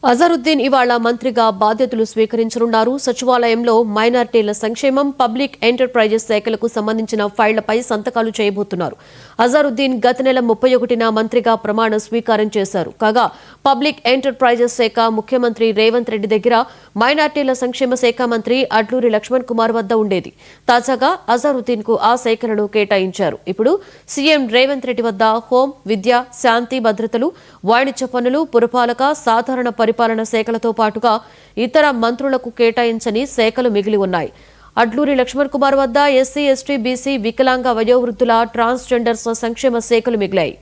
అజరుద్దీన్ ఇవాళ మంత్రిగా బాధ్యతలు స్వీకరించనున్నారు. సచివాలయంలో మైనారిటీల సంక్షేమం, పబ్లిక్ ఎంటర్ప్రైజెస్ శాఖలకు సంబంధించిన ఫైళ్లపై సంతకాలు చేయబోతున్నారు. అజరుద్దీన్ గత నెల 31న మంత్రిగా ప్రమాణ స్వీకారం చేశారు. కాగా పబ్లిక్ ఎంటర్ప్రైజెస్ శాఖ ముఖ్యమంత్రి రేవంత్ రెడ్డి దగ్గర, మైనారిటీల సంక్షేమ శాఖ మంత్రి అడ్లూరి లక్ష్మణ్ కుమార్ వద్ద ఉండేది. తాజాగా అజరుద్దీన్ కు ఆ శాఖలను కేటాయించారు. ఇప్పుడు సీఎం రేవంత్ రెడ్డి వద్ద హోం, విద్య, శాంతి భద్రతలు, వాణిజ్య పనులు, పురపాలక, సాధారణ పరిపాలన శాఖలతో పాటుగా ఇతర మంత్రులకు కేటాయించని శాఖలు మిగిలి ఉన్నాయి. అడ్లూరి లక్ష్మణ్ కుమార్ వద్ద ఎస్సీ, ఎస్టీ, బీసీ, వికలాంగ, వయోవృద్ధుల, ట్రాన్స్జెండర్స్ సంక్షేమ శాఖలు మిగిలాయి.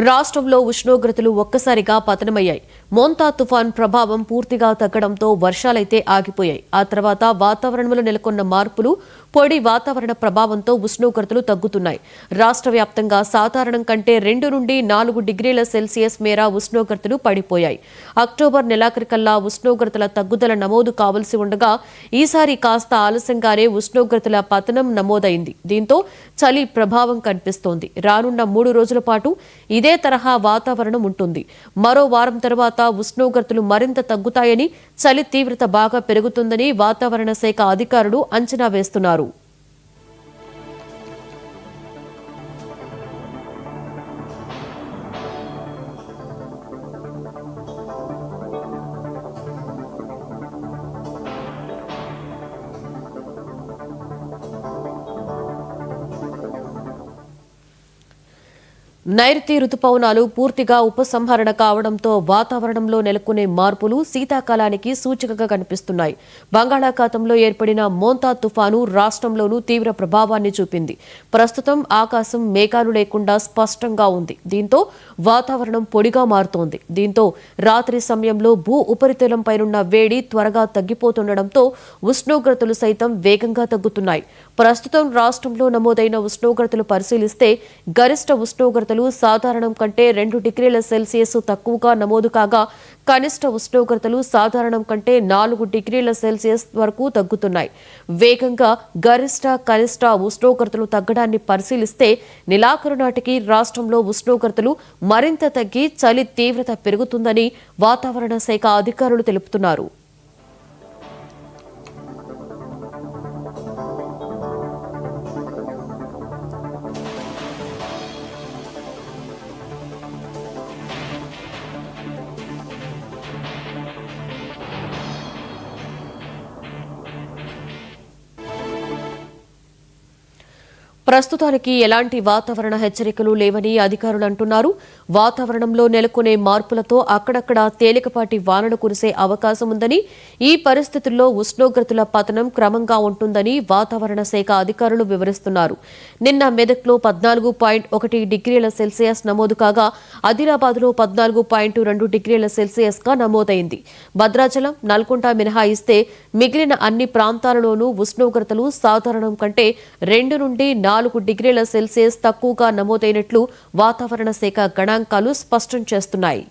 రాష్ట్రంలో ఉష్ణోగ్రతలు ఒక్కసారిగా పతనమయ్యాయి. మోంతా తుఫాన్ ప్రభావం పూర్తిగా తగ్గడంతో వర్షాలైతే ఆగిపోయాయి. ఆ తర్వాత వాతావరణంలో నెలకొన్న మార్పులు, పొడి వాతావరణ ప్రభావంతో ఉష్ణోగ్రతలు తగ్గుతున్నాయి. రాష్ట్ర వ్యాప్తంగా సాధారణం కంటే 2 నుండి 4 డిగ్రీల సెల్సియస్ మేర ఉష్ణోగ్రతలు పడిపోయాయి. అక్టోబర్ నెలాఖరికల్లా ఉష్ణోగ్రతల తగ్గుదల నమోదు కావలసి ఉండగా ఈసారి కాస్త ఆలస్యంగానే ఉష్ణోగ్రతల పతనం నమోదైంది. దీంతో చలి ప్రభావం కనిపిస్తోంది. రానున్న 3 రోజుల పాటు ఇదే తరహా వాతావరణం ఉంటుంది. మరో వారం తర్వాత ఉష్ణోగ్రతలు మరింత తగ్గుతాయని, చలి తీవ్రత బాగా పెరుగుతుందని వాతావరణ శాఖ అధికారులు అంచనా వేస్తున్నారు. నైరుతి రుతుపవనాలు పూర్తిగా ఉపసంహరణ కావడంతో వాతావరణంలో నెలకొనే మార్పులు శీతాకాలానికి సూచికగా కనిపిస్తున్నాయి. బంగాళాఖాతంలో ఏర్పడిన మోంతా తుఫాను రాష్ట్రంలోనూ తీవ్ర ప్రభావాన్ని చూపింది. ప్రస్తుతం ఆకాశం మేఘాలు లేకుండా స్పష్టంగా ఉంది. దీంతో వాతావరణం పొడిగా మారుతోంది. దీంతో రాత్రి సమయంలో భూ ఉపరితలంపైనున్న వేడి త్వరగా తగ్గిపోతుండటంతో ఉష్ణోగ్రతలు సైతం వేగంగా తగ్గుతున్నాయి. ప్రస్తుతం రాష్ట్రంలో నమోదైన ఉష్ణోగ్రతలు పరిశీలిస్తే గరిష్ట ఉష్ణోగ్రతలు సాధారణం కంటే 2 డిగ్రీల సెల్సియస్ తక్కువగా నమోదు కాగా, కనిష్ట ఉష్ణోగ్రతలు సాధారణం కంటే 4 డిగ్రీల సెల్సియస్ వరకు తగ్గుతున్నాయి. వేగంగా గరిష్ట, కనిష్ట ఉష్ణోగ్రతలు తగ్గడాన్ని పరిశీలిస్తే నెలాఖరు నాటికి రాష్ట్రంలో ఉష్ణోగ్రతలు మరింత తగ్గి చలి తీవ్రత పెరుగుతుందని వాతావరణ శాఖ అధికారులు తెలుపుతున్నారు. ప్రస్తుతానికి ఎలాంటి వాతావరణ హెచ్చరికలు లేవని అధికారులు అంటున్నారు. వాతావరణంలో నెలకొనే మార్పులతో అక్కడక్కడ తేలికపాటి వానలు కురిసే అవకాశం ఉందని, ఈ పరిస్థితుల్లో ఉష్ణోగ్రతల పతనం క్రమంగా ఉంటుందని వాతావరణ శాఖ అధికారులు వివరిస్తున్నారు. నిన్న మెదక్లో 14.1 డిగ్రీల సెల్సియస్ నమోదు కాగా, ఆదిలాబాద్లో 14.2 డిగ్రీల సెల్సియస్ గా నమోదైంది. భద్రాచలం, నల్గొండ మినహాయిస్తే మిగిలిన అన్ని ప్రాంతాలలోనూ ఉష్ణోగ్రతలు సాధారణం కంటే 2 నుండి 4 డిగ్రీల సెల్సియస్ తక్కువగా నమోదైనట్లు వాతావరణ శాఖ గణాంకాలు స్పష్టం చేస్తున్నాయి.